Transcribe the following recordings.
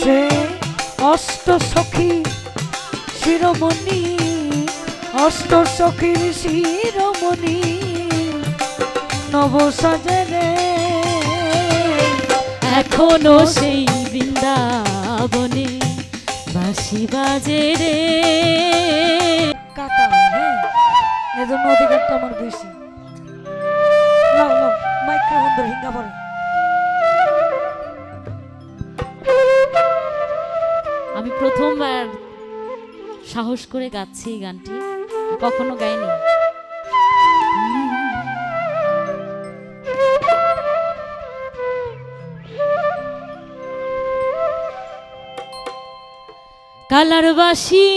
সে অষ্ট সখী শিরোমণি, অষ্ট সখীর শিরোমণি নব সাজে রে। এখনো সেই বৃন্দাবনে বাঁশি বাজে রে। কাকা হ্যাঁ, এজন্য অধিকারটা আমার বেশি। লাও লাও মাইক্রোফোন ধরে হিঙ্গা পড়ে। আমি প্রথমবার সাহস করে গাচ্ছি এই গানটি, কখনো গাইনি। কালার বাঁশি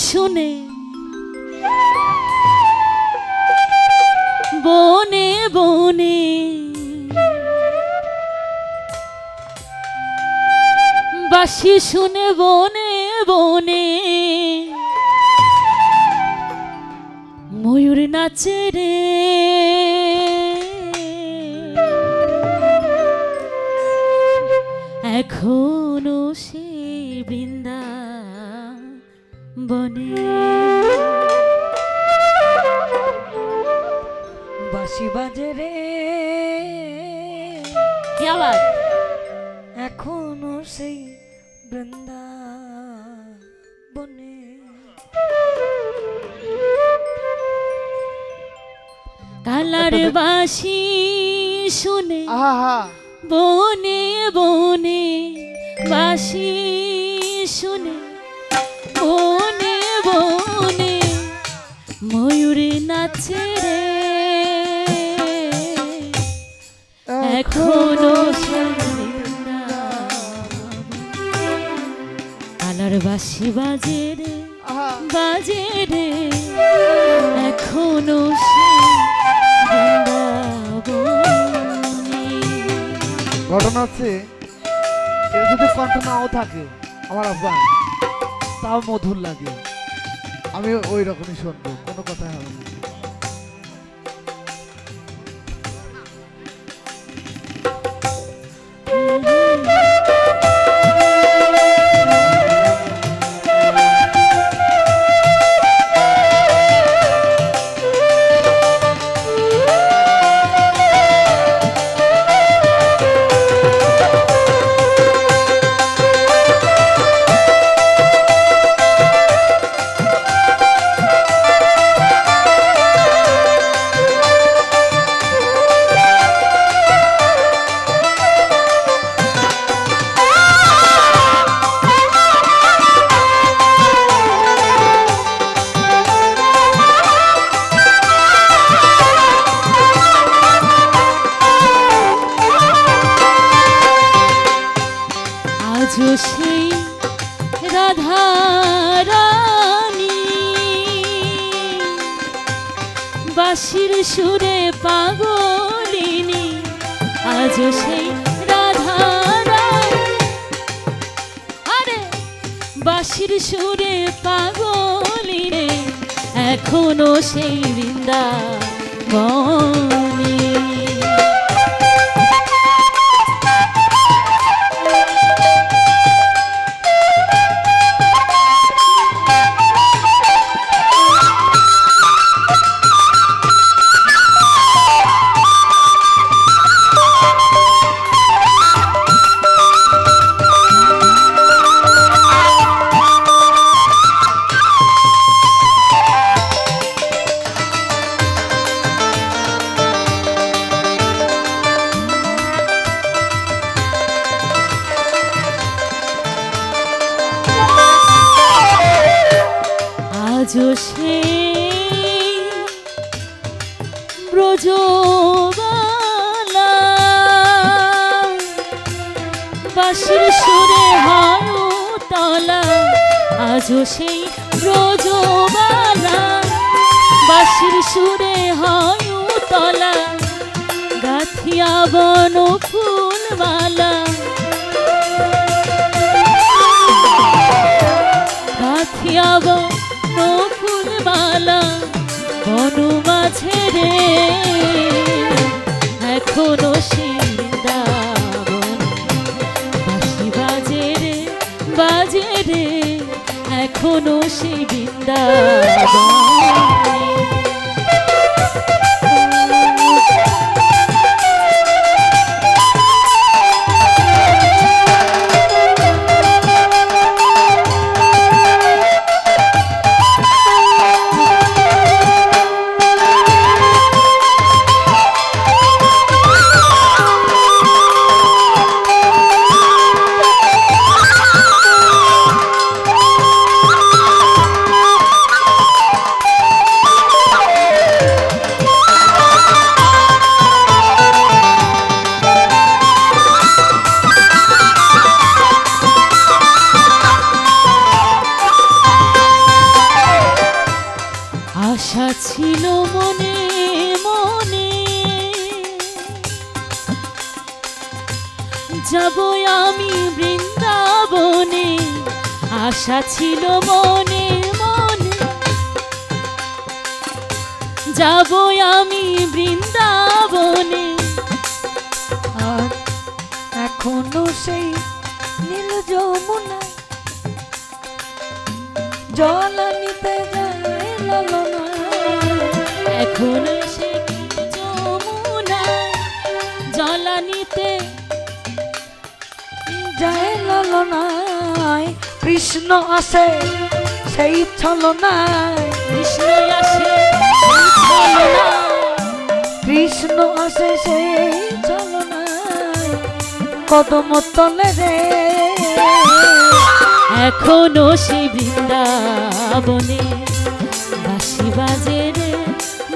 শুনে বনে বনে বাঁশি শুনে বনে বনে ময়ূর নাচে রে। এখনো সে বৃন্দাবনে বাঁশি বাজে রে। কি আবার এখনো সেই বৃন্দাবনে। কালার বাঁশি শুনে আহা বনে বনে বাঁশি শুনে বনে বনে ময়ূর নাচে রে। এখনো সে কালার বাঁশি বাজে রে আহা বাজে রে। এখনো সে বৃন্দাবনে। ঘটনা হচ্ছে এটা যদি কণ্ঠ নাও থাকে আমার আব্বা তাও মধুর লাগে, আমি ওই রকমই শুনবো, কোনো কথাই হবে না। আজও সেই রাধা রানী বাঁশির সুরে পাগলিনী। আজও সেই রাধা রানী আরে বাঁশির সুরে পাগলিনী। এখনো সেই বৃন্দাবনে আজও সেই ব্রজবালা বাঁশির সুরে হয় তলা। আজও সেই ব্রজবালা বাঁশির সুরে হয় তলা। গাথিয়া বন ফুলমালা গাথিয়া বন ফুলমালা বন মাঝে রে। এখনো সেই বৃন্দাবন বাঁশি বাজে রে। বাজে রে এখনো সেই বৃন্দাবনে। আশা ছিল মনে মনে যাব আমি বৃন্দাবনে, আশা ছিল মনে মনে যাব আমি বৃন্দাবনে। আর এখনো সেই নীল যমুনা জল আনিতে যায় ললনা, এখনো সেই যমুনায় জলানিতে যায় ললনায়। কৃষ্ণ আসে সেই ছলনায়, কৃষ্ণ আসে সেই ছলনায়, কৃষ্ণ আসে সেই ছলনায় কদম তলে রে। এখনো সেই বৃন্দাবনে বাঁশি বাজে রে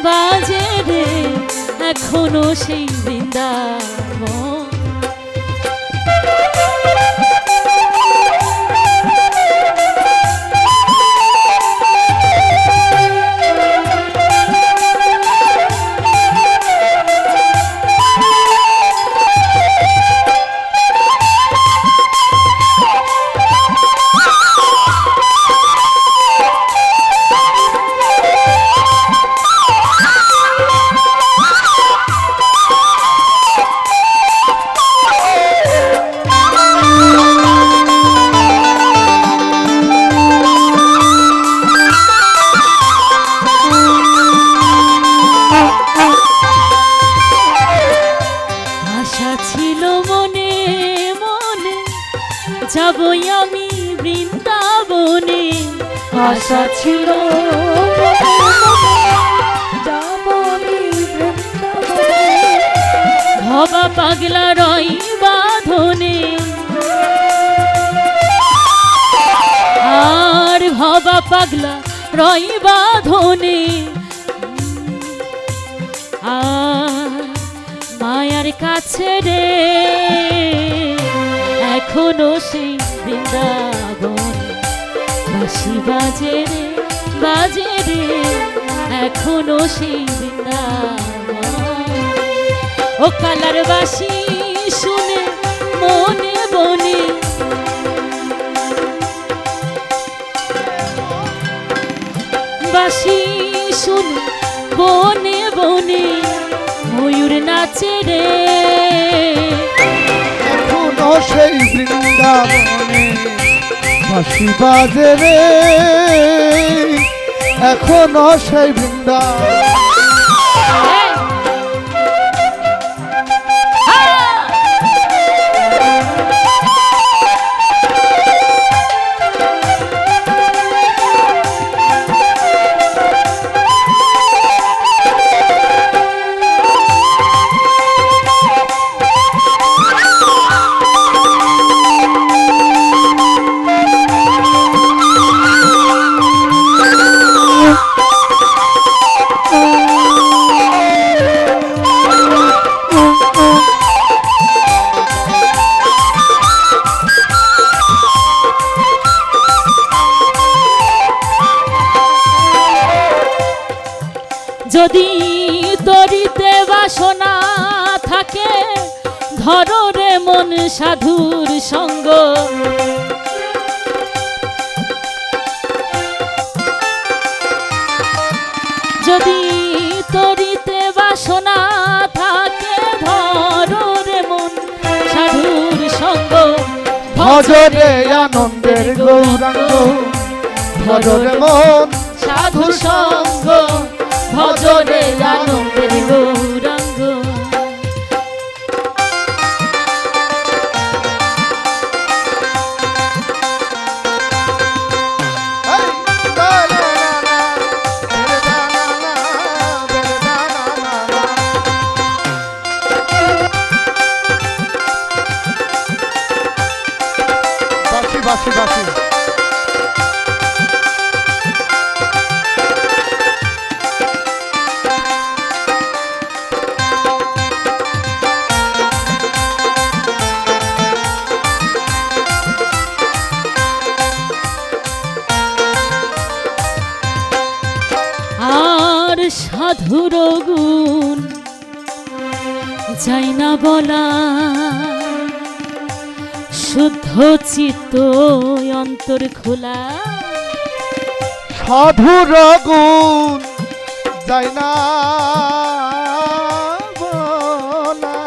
বাজে রে এখনো সেই বৃন্দাবন। যাব আমি বৃন্দাবনে, আশা ছিল যাব আমি বৃন্দাবনে। ভবা পাগলা রই বাঁধনে, আর ভবা পাগলা রই বাঁধনে। মায়ার কাছে রে এখনো সেই বৃন্দাবন বাঁশি বাজে রে এখনো সেই বৃন্দাবন। ও কালার বাঁশি শুনে মনে বনে, বাঁশি শুনে বনে বনে ময়ূর নাচে রে। এখনো সেই বৃন্দাবনে বাঁশি বাজে রে, এখনো সেই বৃন্দাবন। যদি তরিতে বাসনা থাকে ধরো রে মন সাধুর সঙ্গ। যদি তরিতে বাসনা থাকে ধরো রে মন সাধুর সঙ্গ। ভজরে আনন্দের গৌরাঙ্গ ভজরে মন সাধুর সঙ্গ ভজরে আনন্দের গৌরাঙ্গ। বাসি বাসি বাসি আর সাধুর গুণ যাই না বলা, শুদ্ধ চিত্ত অন্তর খোলা। সাধুর গুণ যায় না বলা,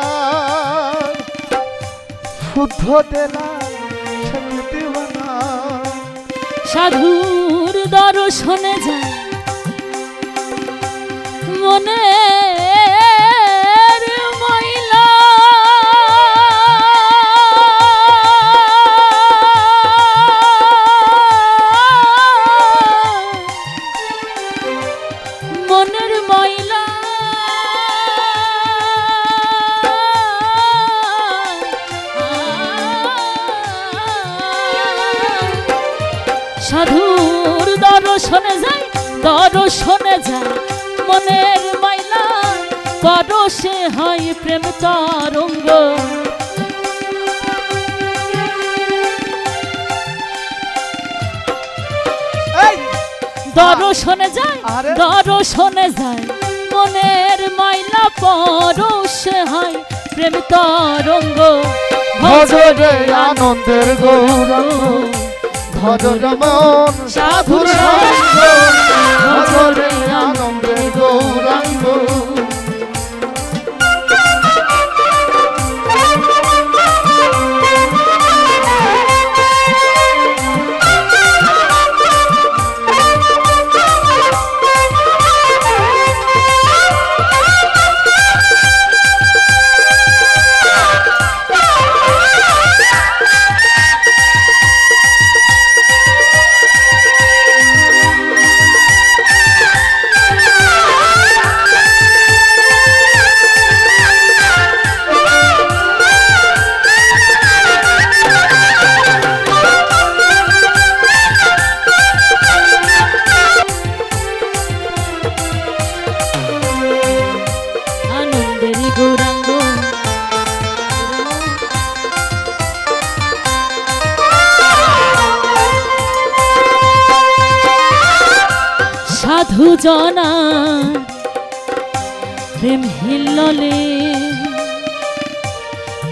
শুদ্ধ দেলা শক্তি বানা। সাধুর দর্শনে যায় মনের ময়লা, মনের ময়লা সাধুর দর্শনে যায়, দর্শনে যায় মনের মাইলা, পরশে হয় প্রেম তরঙ্গ। দর্শনে যায়, আরে। দর্শনে যায় মনের মাইলা, পরশে হয় প্রেম তরঙ্গ। ভজরে আনন্দের গৌরাঙ্গ ভজরে মন সাধুর সঙ্গ ভজরে আনন্দের গৌরাঙ্গ। আনন্দের গৌরাঙ্গ সাধু জনা প্রেম হিল্ললে,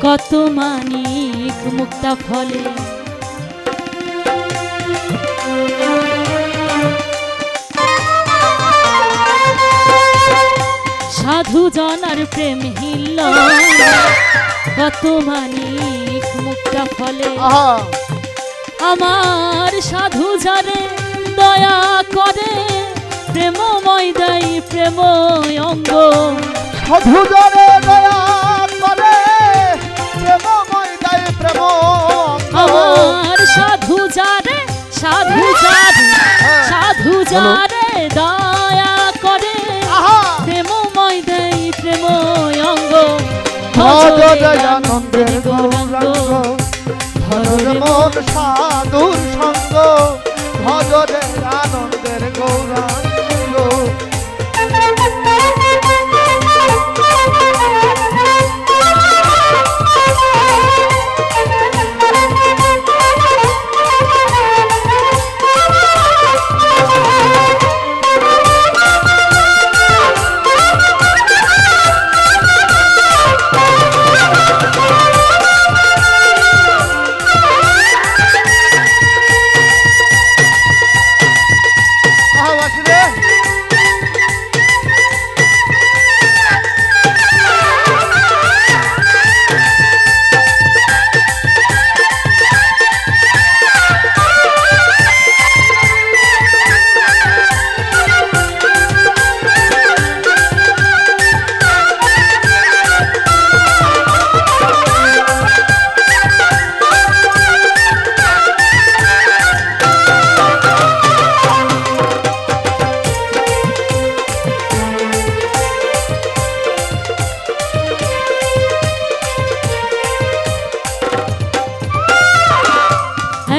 কত মানিক মুক্তা ফলে। সাধু জনার প্রেম হিল্ল, কত মানিক মুক্তা ফলে। আহা আমার সাধু যারে দয়া করে, প্রেমময় দেয় প্রেম অঙ্গ। সাধু জনে দয়া করে প্রেমময় দেয় প্রেম। আমার সাধু যারে, সাধু যারে, সাধু যারে দয়া করে, আহা প্রেমময় দেয় প্রেম অঙ্গ। ভজরে আনন্দের গৌরাঙ্গ ভজরে মন সাধুর সঙ্গ ভজরে আনন্দের গৌরাঙ্গ।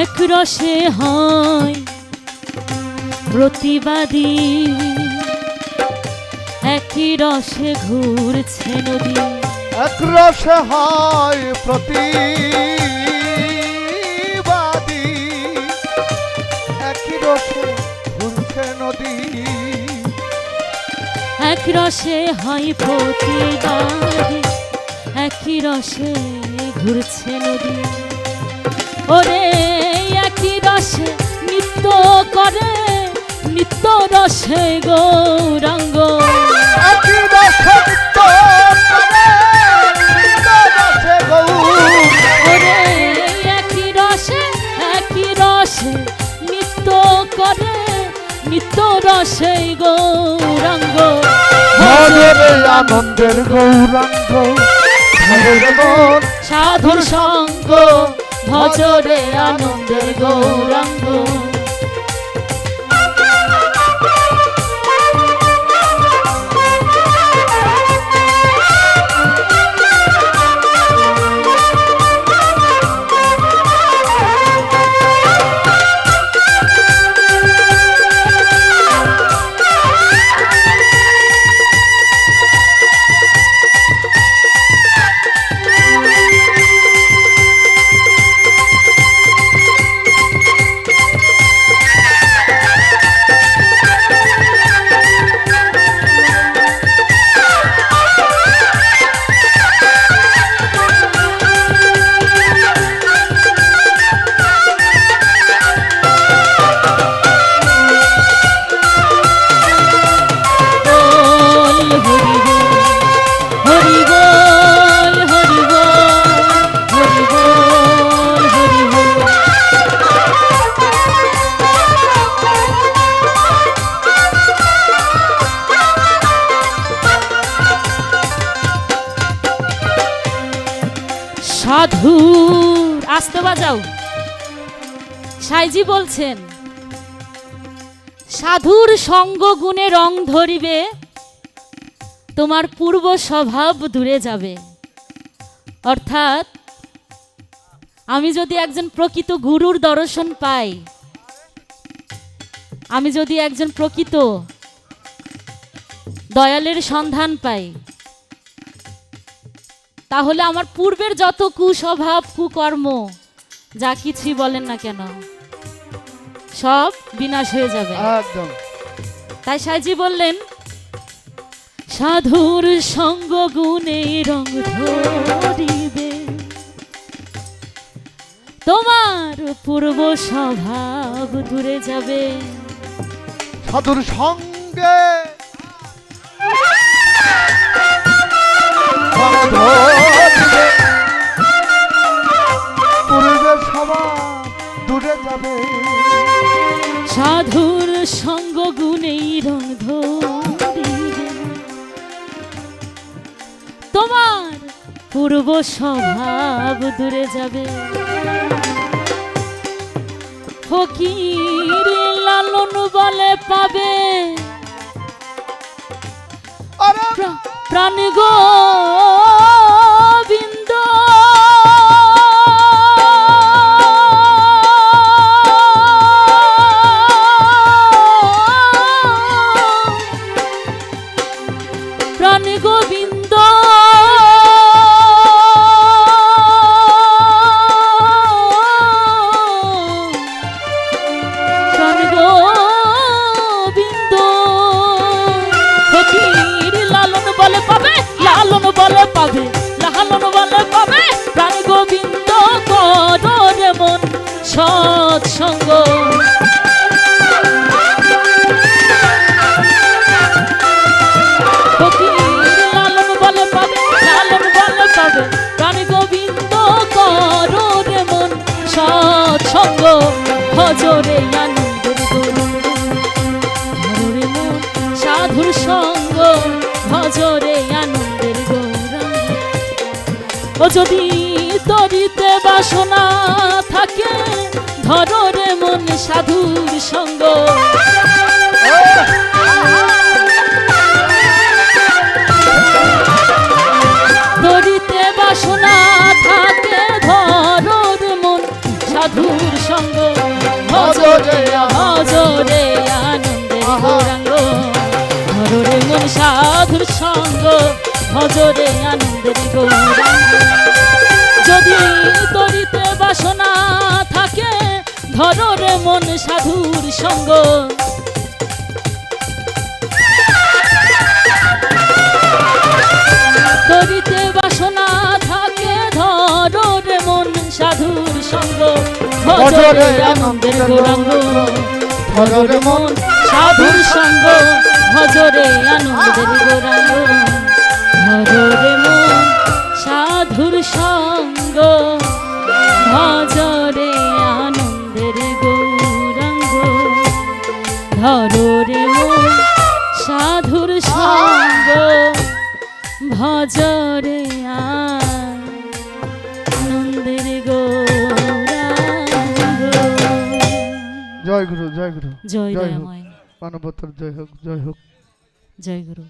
এক রসে হয় প্রতিবাদী, একই রসে ঘুরছে নদী। এক রসে হয় প্রতিবাদী, একই রসে ঘুরছে নদী। এক রসে হয় প্রতিবাদী, একই রসে ঘুরছে নদী। ওরে একই রসে নৃত্য করে, নিত্য রসে গৌরাঙ্গ। একই রসে নৃত্য করে, নিত্য রসে গৌরাঙ্গ। ওরে একই রসে নৃত্য করে, নিত্য রসে গৌরাঙ্গ। ভজরে আনন্দের গৌরাঙ্গ, ভজরে মন সাধুর সঙ্গ, ভজরে আনন্দের গৌরাঙ্গ। সাধু আসতে বাজাও। সাইজি বলছেন সাধুর সঙ্গ গুণে রং ধরিবে, তোমার পূর্ব স্বভাব দূরে যাবে। অর্থাৎ আমি যদি একজন প্রকৃত গুরুর দর্শন পাই, আমি যদি একজন প্রকৃত দয়ালের সন্ধান পাই, তাহলে আমার পূর্বের যত কুস্বভাব কুকর্ম যা কিছুই বলেন না কেন সব বিনাশ হয়ে যাবে। একদম। তাই সাইজি বললেন সাধুর সঙ্গ গুণে রং ধরিবে, তোমার পূর্ব স্বভাব দূরে যাবে। সাধুর সঙ্গে ধরিবে, পূর্বের স্বভাব দূরে যাবে। সাধুর সঙ্গ গুণেই রং ধরিবে, তোমার পূর্ব স্বভাব দূরে যাবে। ফকির লালন বলে পাবে প্রাণ গোবিন্দ। প্রাণ গোবিন্দ প্রাণ গোবিন্দ। ফকির লালন বলে পাবে, লালন বলে পাবে, লালন বলে পাবে প্রাণ গোবিন্দ। কররে মন সৎসঙ্গ, লালন বলে পাবে, লালন বলে পাবে প্রাণ গোবিন্দ। কররে মন সৎসঙ্গ, ভজরে আনন্দের গৌরাঙ্গ। কররে মন সাধুর সঙ্গ, ভজরে আনন্দের গৌরাঙ্গ। ও যদি তরিতে বাসনা থাকে, ধরে মন সাধুর সঙ্গ। তরিতে বাসনা থাকে, ধরে মন সাধুর সঙ্গ ভজরে ভজরে আনন্দের গৌরাঙ্গ ধররে মন সাধুর সঙ্গ ভজরে আনন্দের গৌরাঙ্গ যদি তরিতে বাসনা থাকে ধররে মন সাধুর সঙ্গ তরিতে বাসনা থাকে ধররে মন সাধুর সঙ্গ ভজরে আনন্দের গৌরাঙ্গ ধররে মন সাধুর সঙ্গ ভজরে আনন্দের গৌরাঙ্গ ধররে মন সাধুর সঙ্গ ভজরে আনন্দের গৌরাঙ্গ ধররে মন সাধুর সঙ্গ ভজরে আনন্দের গৌরাঙ্গ। জয় গুরু জয় গুরু জয় জয় হোক দয়াময় মানবতার জয় হোক জয় হোক জয় গুরু।